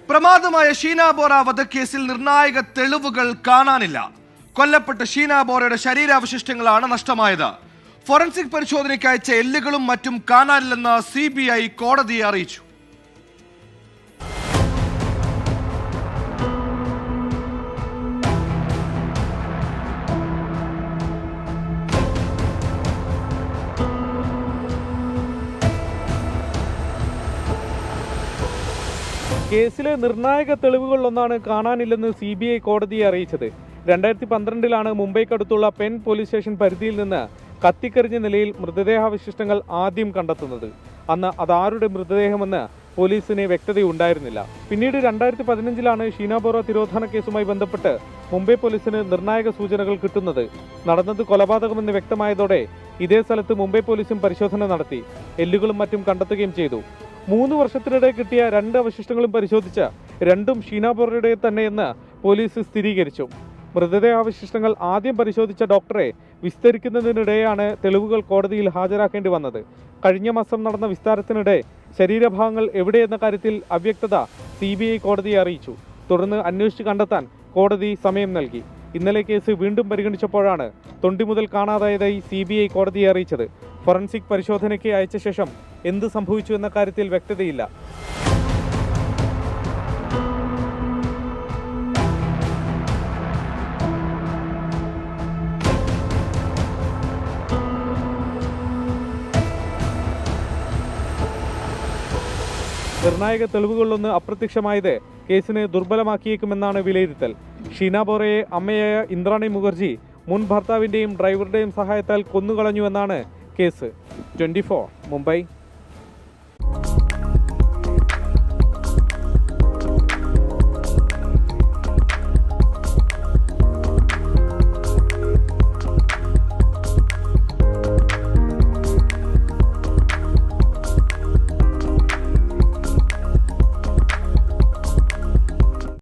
പ്രമാദമായ ഷീന ബോറ വധക്കേസിൽ നിർണായക തെളിവുകൾ കാണാനില്ല. കൊല്ലപ്പെട്ട ഷീന ബോറയുടെ ശരീരാവശിഷ്ടങ്ങളാണ് നഷ്ടമായത്. ഫോറൻസിക് പരിശോധനയ്ക്ക് അയച്ച എല്ലുകളും മറ്റും കാണാനില്ലെന്ന് CBI കോടതിയെ അറിയിച്ചു. കേസിലെ നിർണായക തെളിവുകളിലൊന്നാണ് കാണാനില്ലെന്ന് CBI കോടതിയെ അറിയിച്ചത്. 2012 മുംബൈക്കടുത്തുള്ള പെൻ പോലീസ് സ്റ്റേഷൻ പരിധിയിൽ നിന്ന് കത്തിക്കരിഞ്ഞ നിലയിൽ മൃതദേഹാവശിഷ്ടങ്ങൾ ആദ്യം കണ്ടെത്തുന്നത്. അന്ന് അതാരുടെ മൃതദേഹമെന്ന് പോലീസിന് വ്യക്തതയുണ്ടായിരുന്നില്ല. പിന്നീട് 2015 ഷീന ബോറ തിരോധാന കേസുമായി ബന്ധപ്പെട്ട് മുംബൈ പോലീസിന് നിർണായക സൂചനകൾ കിട്ടുന്നത്. നടന്നത് കൊലപാതകമെന്ന് വ്യക്തമായതോടെ ഇതേ സ്ഥലത്ത് മുംബൈ പോലീസും പരിശോധന നടത്തി എല്ലുകളും മറ്റും കണ്ടെത്തുകയും ചെയ്തു. 3 വർഷത്തിനിടെ കിട്ടിയ 2 അവശിഷ്ടങ്ങളും പരിശോധിച്ച രണ്ടും ഷീന ബോറയുടെ തന്നെയെന്ന് പോലീസ് സ്ഥിരീകരിച്ചു. മൃതദേഹാവശിഷ്ടങ്ങൾ ആദ്യം പരിശോധിച്ച ഡോക്ടറെ വിസ്തരിക്കുന്നതിനിടെയാണ് തെളിവുകൾ കോടതിയിൽ ഹാജരാക്കേണ്ടി വന്നത്. കഴിഞ്ഞ മാസം നടന്ന വിസ്താരത്തിനിടെ ശരീരഭാഗങ്ങൾ എവിടെയെന്ന കാര്യത്തിൽ അവ്യക്തത CBI കോടതിയെ അറിയിച്ചു. തുടർന്ന് അന്വേഷിച്ച് കണ്ടെത്താൻ കോടതി സമയം നൽകി. ഇന്നലെ കേസ് വീണ്ടും പരിഗണിച്ചപ്പോഴാണ് തൊണ്ടി മുതൽ കാണാതായതായി CBI കോടതിയെ അറിയിച്ചത്. ഫോറൻസിക് പരിശോധനയ്ക്ക് അയച്ച ശേഷം എന്ത് സംഭവിച്ചു എന്ന കാര്യത്തിൽ വ്യക്തതയില്ല. നിർണായക തെളിവുകളിലൊന്ന് അപ്രത്യക്ഷമായത് കേസിനെ ദുർബലമാക്കിയേക്കുമെന്നാണ് വിലയിരുത്തൽ. ഷീന ബോറയെ അമ്മയായ ഇന്ദ്രാണി മുഖർജി മുൻ ഭർത്താവിന്റെയും ഡ്രൈവറുടെയും സഹായത്താൽ കൊന്നുകളഞ്ഞുവെന്നാണ് കേസ്. 24 മുംബൈ.